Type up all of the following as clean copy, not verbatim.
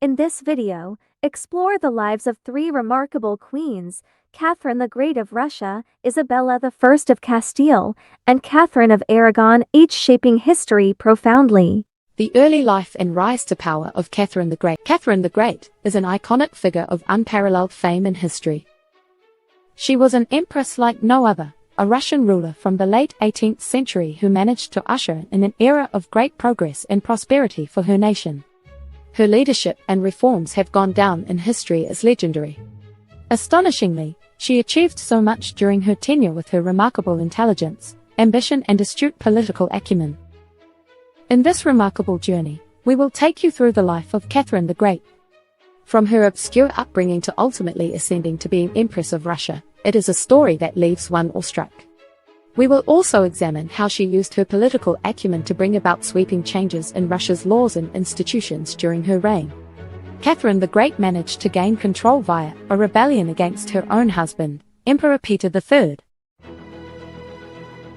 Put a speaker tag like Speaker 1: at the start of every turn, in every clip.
Speaker 1: In this video, explore the lives of three remarkable queens, Catherine the Great of Russia, Isabella I of Castile, and Catherine of Aragon, each shaping history profoundly.
Speaker 2: The early life and rise to power of Catherine the Great. Catherine the Great is an iconic figure of unparalleled fame in history. She was an empress like no other, a Russian ruler from the late 18th century who managed to usher in an era of great progress and prosperity for her nation. Her leadership and reforms have gone down in history as legendary. Astonishingly, she achieved so much during her tenure with her remarkable intelligence, ambition and astute political acumen. In this remarkable journey, we will take you through the life of Catherine the Great. From her obscure upbringing to ultimately ascending to being Empress of Russia, it is a story that leaves one awestruck. We will also examine how she used her political acumen to bring about sweeping changes in Russia's laws and institutions during her reign. Catherine the Great managed to gain control via a rebellion against her own husband, Emperor Peter III.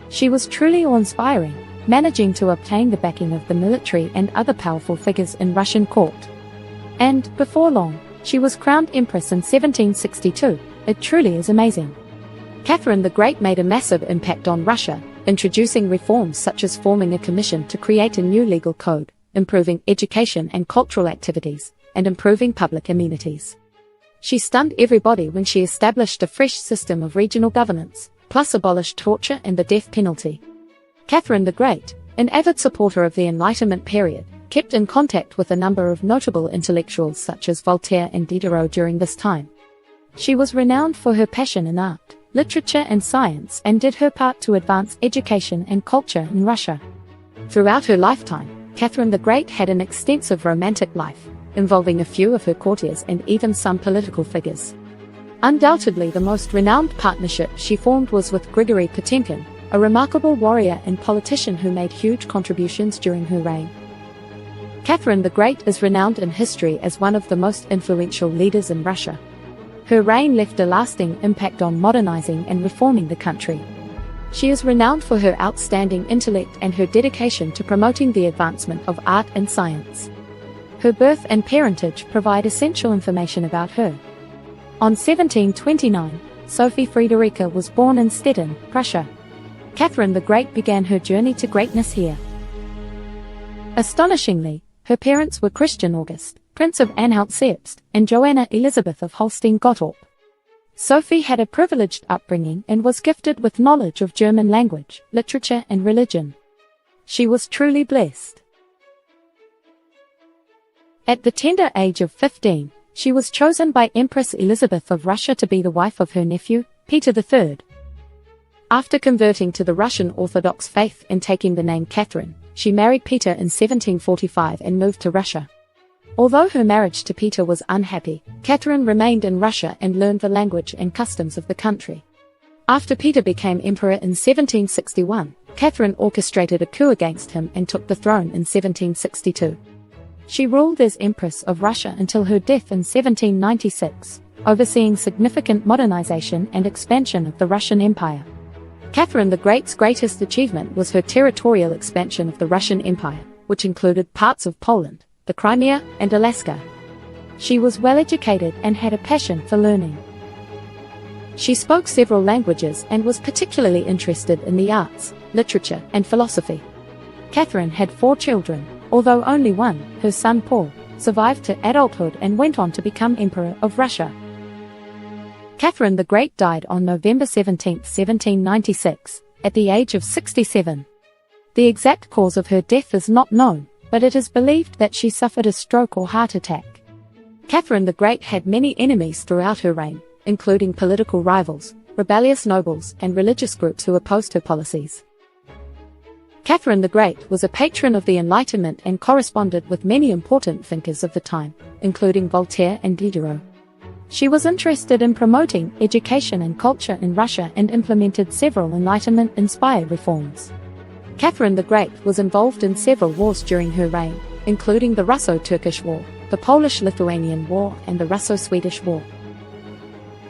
Speaker 2: She was truly awe-inspiring, managing to obtain the backing of the military and other powerful figures in Russian court. And, before long, she was crowned Empress in 1762. It truly is amazing. Catherine the Great made a massive impact on Russia, introducing reforms such as forming a commission to create a new legal code, improving education and cultural activities, and improving public amenities. She stunned everybody when she established a fresh system of regional governance, plus abolished torture and the death penalty. Catherine the Great, an avid supporter of the Enlightenment period, kept in contact with a number of notable intellectuals such as Voltaire and Diderot during this time. She was renowned for her passion in art, literature and science and did her part to advance education and culture in Russia. Throughout her lifetime, Catherine the Great had an extensive romantic life, involving a few of her courtiers and even some political figures. Undoubtedly the most renowned partnership she formed was with Grigory Potemkin, a remarkable warrior and politician who made huge contributions during her reign. Catherine the Great is renowned in history as one of the most influential leaders in Russia. Her reign left a lasting impact on modernizing and reforming the country. She is renowned for her outstanding intellect and her dedication to promoting the advancement of art and science. Her birth and parentage provide essential information about her. On 1729, Sophie Friederike was born in Stettin, Prussia. Catherine the Great began her journey to greatness here. Astonishingly, her parents were Christian August, Prince of Anhalt-Zerbst, and Joanna Elizabeth of Holstein-Gottorp. Sophie had a privileged upbringing and was gifted with knowledge of German language, literature and religion. She was truly blessed. At the tender age of 15, she was chosen by Empress Elizabeth of Russia to be the wife of her nephew, Peter III. After converting to the Russian Orthodox faith and taking the name Catherine, she married Peter in 1745 and moved to Russia. Although her marriage to Peter was unhappy, Catherine remained in Russia and learned the language and customs of the country. After Peter became emperor in 1761, Catherine orchestrated a coup against him and took the throne in 1762. She ruled as Empress of Russia until her death in 1796, overseeing significant modernization and expansion of the Russian Empire. Catherine the Great's greatest achievement was her territorial expansion of the Russian Empire, which included parts of Poland, the Crimea, and Alaska. She was well educated and had a passion for learning. She spoke several languages and was particularly interested in the arts, literature, and philosophy. Catherine had 4 children, although only one, her son Paul, survived to adulthood and went on to become Emperor of Russia. Catherine the Great died on November 17, 1796, at the age of 67. The exact cause of her death is not known, but it is believed that she suffered a stroke or heart attack. Catherine the Great had many enemies throughout her reign, including political rivals, rebellious nobles, and religious groups who opposed her policies. Catherine the Great was a patron of the Enlightenment and corresponded with many important thinkers of the time, including Voltaire and Diderot. She was interested in promoting education and culture in Russia and implemented several Enlightenment-inspired reforms. Catherine the Great was involved in several wars during her reign, including the Russo-Turkish War, the Polish-Lithuanian War, and the Russo-Swedish War.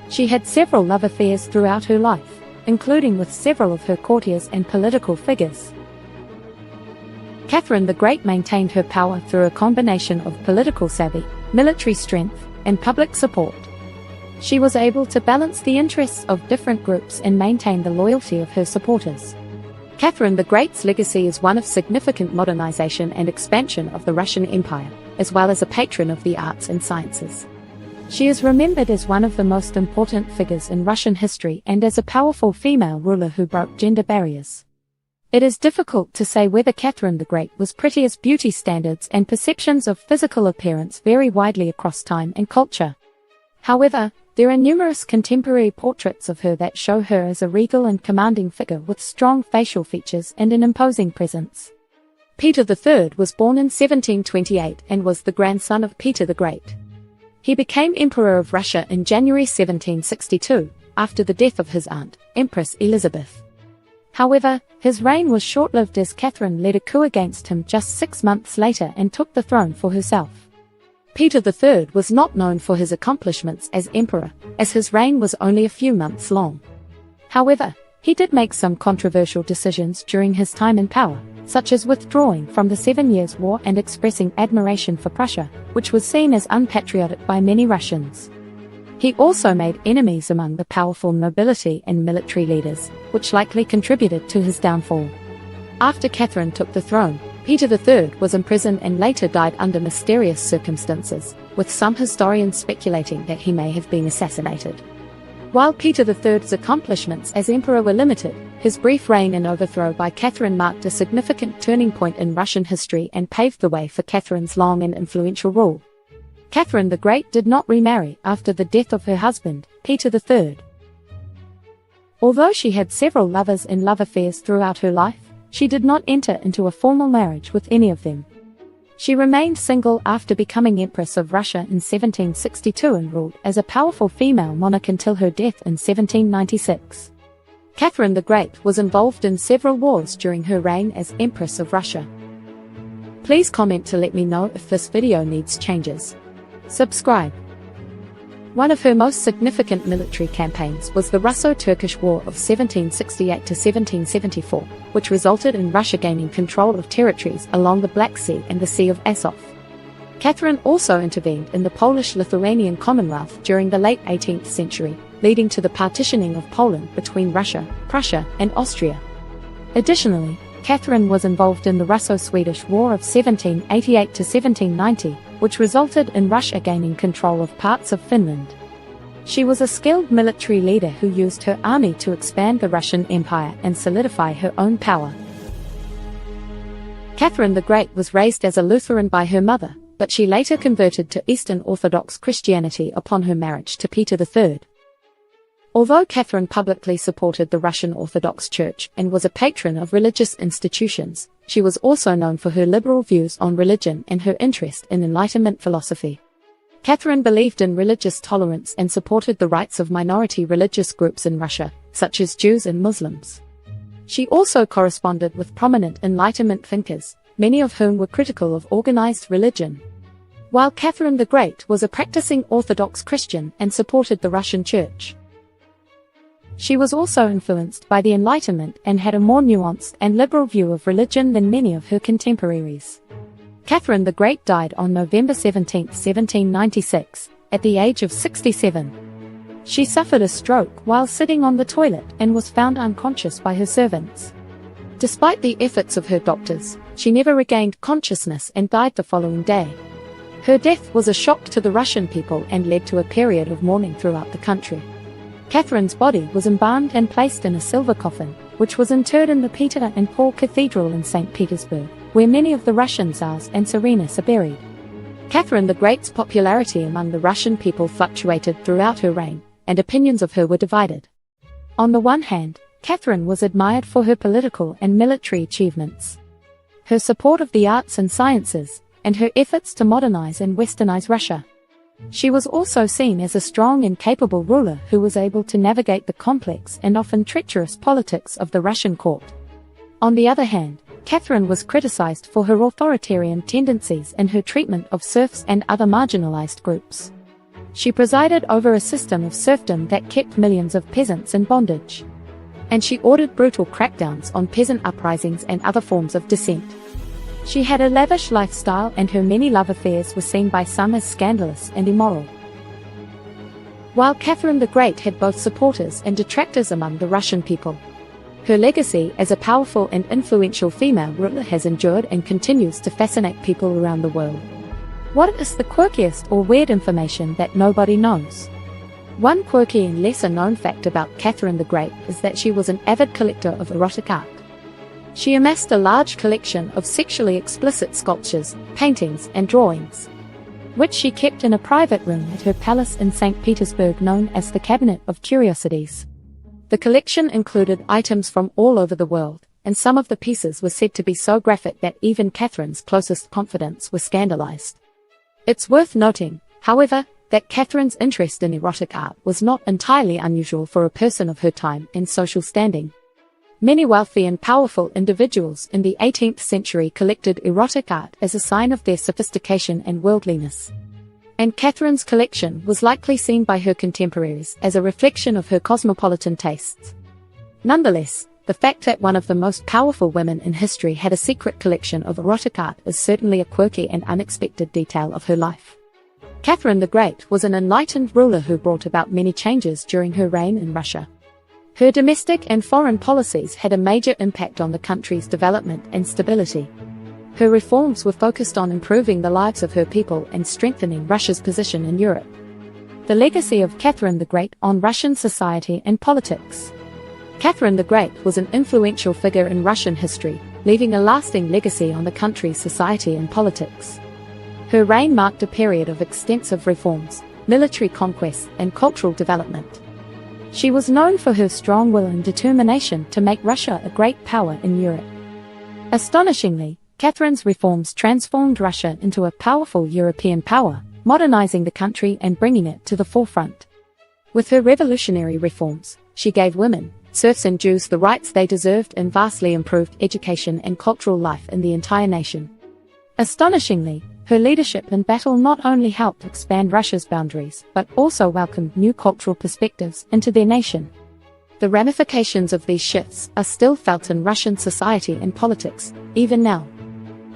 Speaker 2: She had several love affairs throughout her life, including with several of her courtiers and political figures. Catherine the Great maintained her power through a combination of political savvy, military strength, and public support. She was able to balance the interests of different groups and maintain the loyalty of her supporters. Catherine the Great's legacy is one of significant modernization and expansion of the Russian Empire, as well as a patron of the arts and sciences. She is remembered as one of the most important figures in Russian history and as a powerful female ruler who broke gender barriers. It is difficult to say whether Catherine the Great was pretty, as beauty standards and perceptions of physical appearance vary widely across time and culture. However, there are numerous contemporary portraits of her that show her as a regal and commanding figure with strong facial features and an imposing presence. Peter III was born in 1728 and was the grandson of Peter the Great. He became Emperor of Russia in January 1762, after the death of his aunt, Empress Elizabeth. However, his reign was short-lived as Catherine led a coup against him just 6 months later and took the throne for herself. Peter III was not known for his accomplishments as emperor, as his reign was only a few months long. However, he did make some controversial decisions during his time in power, such as withdrawing from the 7 Years' War and expressing admiration for Prussia, which was seen as unpatriotic by many Russians. He also made enemies among the powerful nobility and military leaders, which likely contributed to his downfall. After Catherine took the throne, Peter III was imprisoned and later died under mysterious circumstances, with some historians speculating that he may have been assassinated. While Peter III's accomplishments as emperor were limited, his brief reign and overthrow by Catherine marked a significant turning point in Russian history and paved the way for Catherine's long and influential rule. Catherine the Great did not remarry after the death of her husband, Peter III. Although she had several lovers and love affairs throughout her life, she did not enter into a formal marriage with any of them. She remained single after becoming Empress of Russia in 1762 and ruled as a powerful female monarch until her death in 1796. Catherine the Great was involved in several wars during her reign as Empress of Russia. Please comment to let me know if this video needs changes. Subscribe. One of her most significant military campaigns was the Russo-Turkish War of 1768 to 1774, which resulted in Russia gaining control of territories along the Black Sea and the Sea of Azov. Catherine also intervened in the Polish-Lithuanian Commonwealth during the late 18th century, leading to the partitioning of Poland between Russia, Prussia, and Austria. Additionally, Catherine was involved in the Russo-Swedish War of 1788 to 1790, which resulted in Russia gaining control of parts of Finland. She was a skilled military leader who used her army to expand the Russian Empire and solidify her own power. Catherine the Great was raised as a Lutheran by her mother, but she later converted to Eastern Orthodox Christianity upon her marriage to Peter III. Although Catherine publicly supported the Russian Orthodox Church and was a patron of religious institutions, she was also known for her liberal views on religion and her interest in Enlightenment philosophy. Catherine believed in religious tolerance and supported the rights of minority religious groups in Russia, such as Jews and Muslims. She also corresponded with prominent Enlightenment thinkers, many of whom were critical of organized religion. While Catherine the Great was a practicing Orthodox Christian and supported the Russian Church, she was also influenced by the Enlightenment and had a more nuanced and liberal view of religion than many of her contemporaries. Catherine the Great died on November 17, 1796, at the age of 67. She suffered a stroke while sitting on the toilet and was found unconscious by her servants. Despite the efforts of her doctors, she never regained consciousness and died the following day. Her death was a shock to the Russian people and led to a period of mourning throughout the country. Catherine's body was embalmed and placed in a silver coffin, which was interred in the Peter and Paul Cathedral in St. Petersburg, where many of the Russian Tsars and Tsarenas are buried. Catherine the Great's popularity among the Russian people fluctuated throughout her reign, and opinions of her were divided. On the one hand, Catherine was admired for her political and military achievements, her support of the arts and sciences, and her efforts to modernize and westernize Russia. She was also seen as a strong and capable ruler who was able to navigate the complex and often treacherous politics of the Russian court. On the other hand, Catherine was criticized for her authoritarian tendencies and her treatment of serfs and other marginalized groups. She presided over a system of serfdom that kept millions of peasants in bondage. And she ordered brutal crackdowns on peasant uprisings and other forms of dissent. She had a lavish lifestyle and her many love affairs were seen by some as scandalous and immoral. While Catherine the Great had both supporters and detractors among the Russian people, her legacy as a powerful and influential female ruler has endured and continues to fascinate people around the world. What is the quirkiest or weird information that nobody knows? One quirky and lesser-known fact about Catherine the Great is that she was an avid collector of erotic art. She amassed a large collection of sexually explicit sculptures, paintings, and drawings, which she kept in a private room at her palace in St. Petersburg known as the Cabinet of Curiosities. The collection included items from all over the world, and some of the pieces were said to be so graphic that even Catherine's closest confidants were scandalized. It's worth noting, however, that Catherine's interest in erotic art was not entirely unusual for a person of her time and social standing. Many wealthy and powerful individuals in the 18th century collected erotic art as a sign of their sophistication and worldliness. And Catherine's collection was likely seen by her contemporaries as a reflection of her cosmopolitan tastes. Nonetheless, the fact that one of the most powerful women in history had a secret collection of erotic art is certainly a quirky and unexpected detail of her life. Catherine the Great was an enlightened ruler who brought about many changes during her reign in Russia. Her domestic and foreign policies had a major impact on the country's development and stability. Her reforms were focused on improving the lives of her people and strengthening Russia's position in Europe. The legacy of Catherine the Great on Russian society and politics. Catherine the Great was an influential figure in Russian history, leaving a lasting legacy on the country's society and politics. Her reign marked a period of extensive reforms, military conquest, and cultural development. She was known for her strong will and determination to make Russia a great power in Europe. Astonishingly, Catherine's reforms transformed Russia into a powerful European power, modernizing the country and bringing it to the forefront. With her revolutionary reforms, she gave women, serfs and Jews the rights they deserved and vastly improved education and cultural life in the entire nation. Astonishingly, her leadership in battle not only helped expand Russia's boundaries, but also welcomed new cultural perspectives into their nation. The ramifications of these shifts are still felt in Russian society and politics, even now.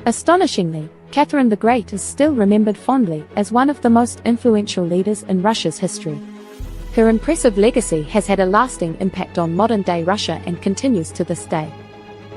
Speaker 2: Astonishingly, Catherine the Great is still remembered fondly as one of the most influential leaders in Russia's history. Her impressive legacy has had a lasting impact on modern-day Russia and continues to this day.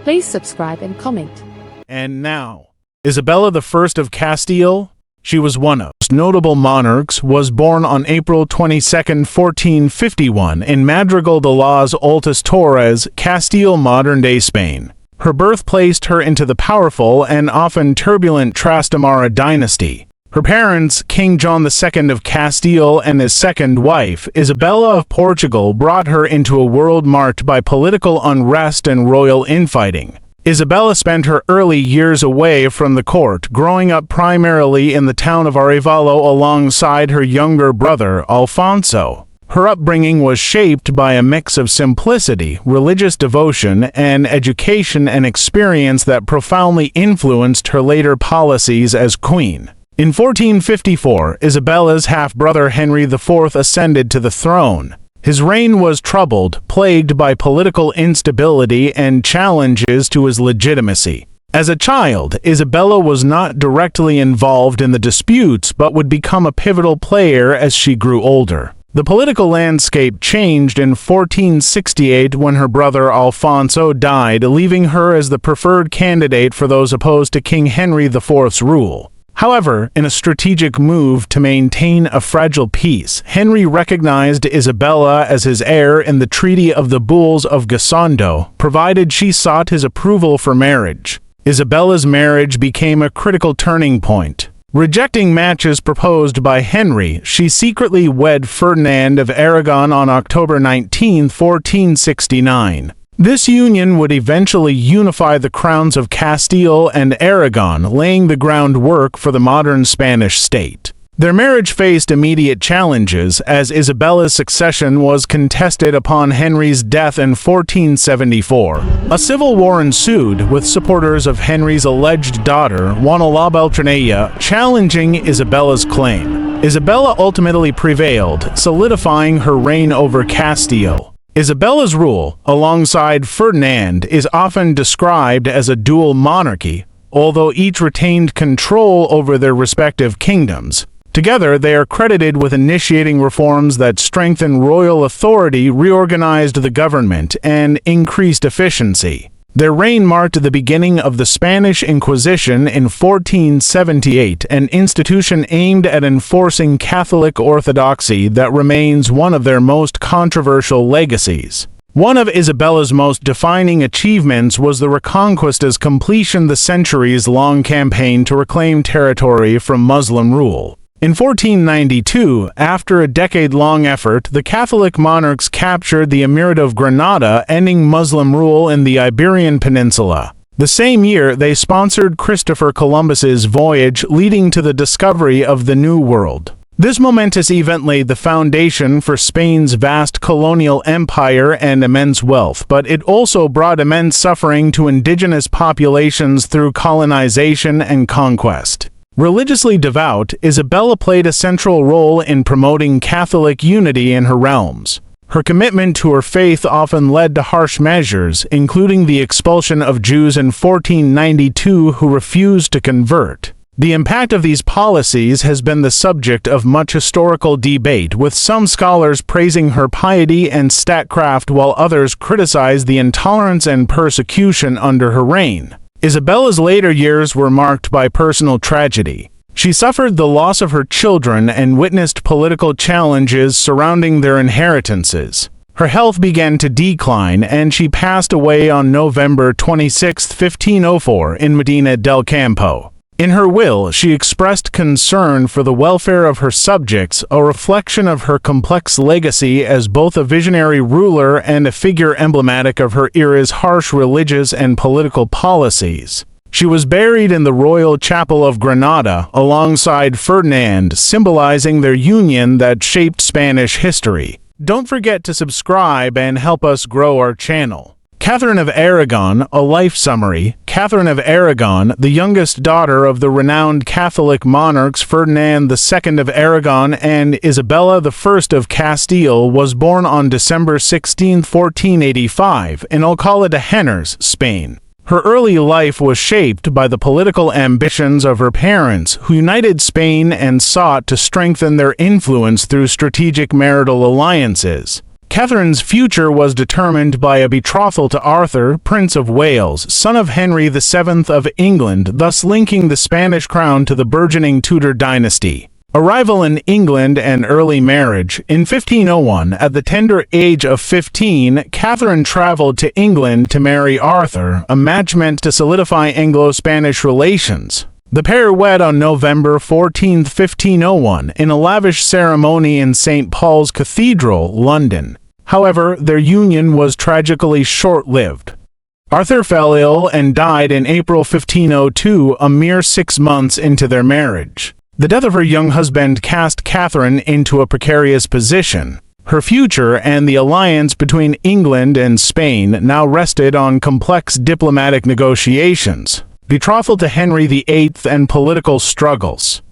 Speaker 2: Please subscribe and comment.
Speaker 3: And now, Isabella I of Castile, she was one of the most notable monarchs, was born on April 22, 1451 in Madrigal de las Altas Torres, Castile, modern-day Spain. Her birth placed her into the powerful and often turbulent Trastamara dynasty. Her parents, King John II of Castile and his second wife, Isabella of Portugal, brought her into a world marked by political unrest and royal infighting. Isabella spent her early years away from the court, growing up primarily in the town of Arevalo alongside her younger brother, Alfonso. Her upbringing was shaped by a mix of simplicity, religious devotion, and education and experience that profoundly influenced her later policies as queen. In 1454, Isabella's half-brother Henry IV ascended to the throne. His reign was troubled, plagued by political instability and challenges to his legitimacy. As a child, Isabella was not directly involved in the disputes but would become a pivotal player as she grew older. The political landscape changed in 1468 when her brother Alfonso died, leaving her as the preferred candidate for those opposed to King Henry IV's rule. However, in a strategic move to maintain a fragile peace, Henry recognized Isabella as his heir in the Treaty of the Bulls of Gassando, provided she sought his approval for marriage. Isabella's marriage became a critical turning point. Rejecting matches proposed by Henry, she secretly wed Ferdinand of Aragon on October 19, 1469. This union would eventually unify the crowns of Castile and Aragon, laying the groundwork for the modern Spanish state. Their marriage faced immediate challenges, as Isabella's succession was contested upon Henry's death in 1474. A civil war ensued, with supporters of Henry's alleged daughter, Juana la Beltranella, challenging Isabella's claim. Isabella ultimately prevailed, solidifying her reign over Castile. Isabella's rule, alongside Ferdinand, is often described as a dual monarchy, although each retained control over their respective kingdoms. Together, they are credited with initiating reforms that strengthened royal authority, reorganized the government, and increased efficiency. Their reign marked the beginning of the Spanish Inquisition in 1478, an institution aimed at enforcing Catholic orthodoxy that remains one of their most controversial legacies. One of Isabella's most defining achievements was the Reconquista's completion the centuries-long campaign to reclaim territory from Muslim rule. In 1492, after a decade-long effort, the Catholic monarchs captured the Emirate of Granada, ending Muslim rule in the Iberian Peninsula. The same year, they sponsored Christopher Columbus's voyage, leading to the discovery of the New World. This momentous event laid the foundation for Spain's vast colonial empire and immense wealth, but it also brought immense suffering to indigenous populations through colonization and conquest. Religiously devout, Isabella played a central role in promoting Catholic unity in her realms. Her commitment to her faith often led to harsh measures, including the expulsion of Jews in 1492 who refused to convert. The impact of these policies has been the subject of much historical debate, with some scholars praising her piety and statecraft while others criticize the intolerance and persecution under her reign. Isabella's later years were marked by personal tragedy. She suffered the loss of her children and witnessed political challenges surrounding their inheritances. Her health began to decline, and she passed away on November 26, 1504, in Medina del Campo. In her will, she expressed concern for the welfare of her subjects, a reflection of her complex legacy as both a visionary ruler and a figure emblematic of her era's harsh religious and political policies. She was buried in the Royal Chapel of Granada, alongside Ferdinand, symbolizing their union that shaped Spanish history. Don't forget to subscribe and help us grow our channel. Catherine of Aragon, a life summary. Catherine of Aragon, the youngest daughter of the renowned Catholic monarchs Ferdinand II of Aragon and Isabella I of Castile, was born on December 16, 1485, in Alcalá de Henares, Spain. Her early life was shaped by the political ambitions of her parents, who united Spain and sought to strengthen their influence through strategic marital alliances. Catherine's future was determined by a betrothal to Arthur, Prince of Wales, son of Henry VII of England, thus linking the Spanish crown to the burgeoning Tudor dynasty. Arrival in England and early marriage. In 1501, at the tender age of 15, Catherine traveled to England to marry Arthur, a match meant to solidify Anglo-Spanish relations. The pair wed on November 14, 1501, in a lavish ceremony in St. Paul's Cathedral, London. However, their union was tragically short-lived. Arthur fell ill and died in April 1502, a mere 6 months into their marriage. The death of her young husband cast Catherine into a precarious position. Her future and the alliance between England and Spain now rested on complex diplomatic negotiations, betrothal to Henry VIII, and political struggles.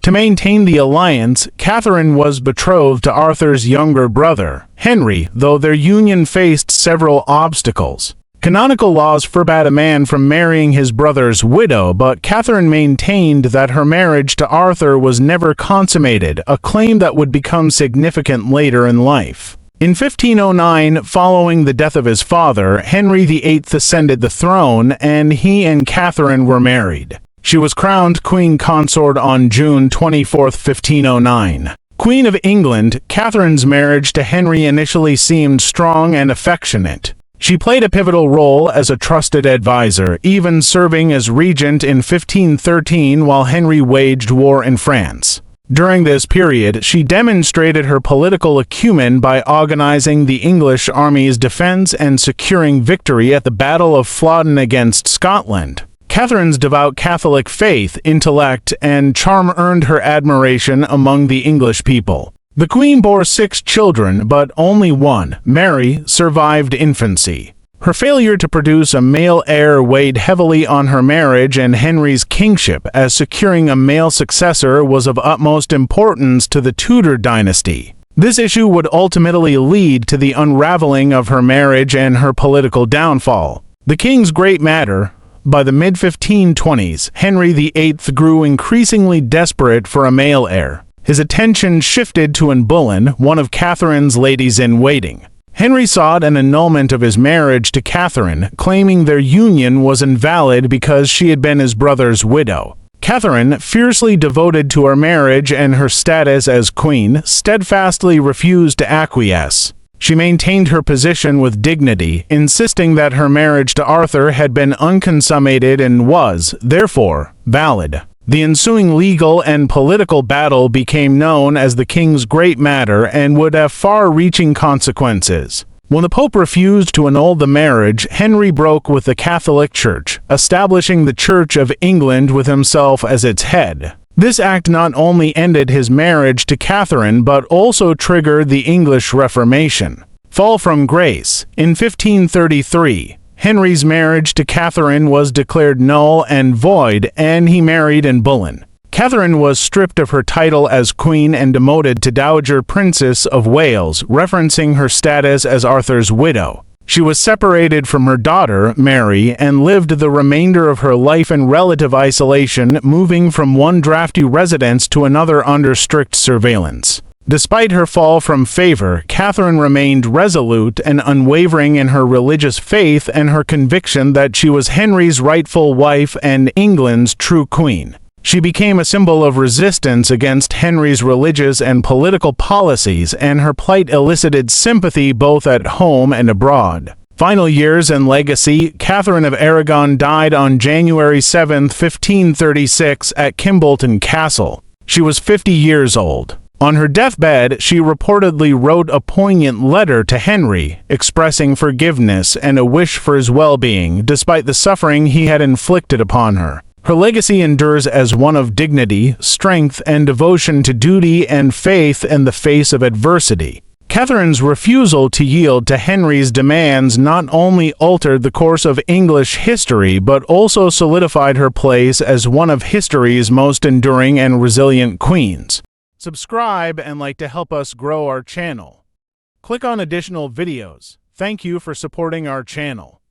Speaker 3: To maintain the alliance, Catherine was betrothed to Arthur's younger brother, Henry, though their union faced several obstacles. Canonical laws forbade a man from marrying his brother's widow, but Catherine maintained that her marriage to Arthur was never consummated, a claim that would become significant later in life. In 1509, following the death of his father, Henry VIII ascended the throne, and he and Catherine were married. She was crowned queen consort on June 24, 1509. Queen of England, Catherine's marriage to Henry initially seemed strong and affectionate. She played a pivotal role as a trusted advisor, even serving as regent in 1513 while Henry waged war in France. During this period, she demonstrated her political acumen by organizing the English army's defense and securing victory at the Battle of Flodden against Scotland. Catherine's devout Catholic faith, intellect, and charm earned her admiration among the English people. The Queen bore 6 children, but only one, Mary, survived infancy. Her failure to produce a male heir weighed heavily on her marriage and Henry's kingship, as securing a male successor was of utmost importance to the Tudor dynasty. This issue would ultimately lead to the unraveling of her marriage and her political downfall. The king's great matter, By the mid-1520s, Henry VIII grew increasingly desperate for a male heir. His attention shifted to Anne Boleyn, one of Catherine's ladies-in-waiting. Henry sought an annulment of his marriage to Catherine, claiming their union was invalid because she had been his brother's widow. Catherine, fiercely devoted to her marriage and her status as queen, steadfastly refused to acquiesce. She maintained her position with dignity, insisting that her marriage to Arthur had been unconsummated and was, therefore, valid. The ensuing legal and political battle became known as the King's Great Matter and would have far-reaching consequences. When the Pope refused to annul the marriage, Henry broke with the Catholic Church, establishing the Church of England with himself as its head. This act not only ended his marriage to Catherine but also triggered the English Reformation. Fall from grace. In 1533, Henry's marriage to Catherine was declared null and void, and he married Anne Boleyn. Catherine was stripped of her title as queen and demoted to Dowager Princess of Wales, referencing her status as Arthur's widow. She was separated from her daughter, Mary, and lived the remainder of her life in relative isolation, moving from one drafty residence to another under strict surveillance. Despite her fall from favor, Catherine remained resolute and unwavering in her religious faith and her conviction that she was Henry's rightful wife and England's true queen. She became a symbol of resistance against Henry's religious and political policies, and her plight elicited sympathy both at home and abroad. Final years and legacy. Catherine of Aragon died on January 7, 1536 at Kimbolton Castle. She was 50 years old. On her deathbed, she reportedly wrote a poignant letter to Henry, expressing forgiveness and a wish for his well-being, despite the suffering he had inflicted upon her. Her legacy endures as one of dignity, strength, and devotion to duty and faith in the face of adversity. Catherine's refusal to yield to Henry's demands not only altered the course of English history, but also solidified her place as one of history's most enduring and resilient queens. Subscribe and like to help us grow our channel. Click on additional videos. Thank you for supporting our channel.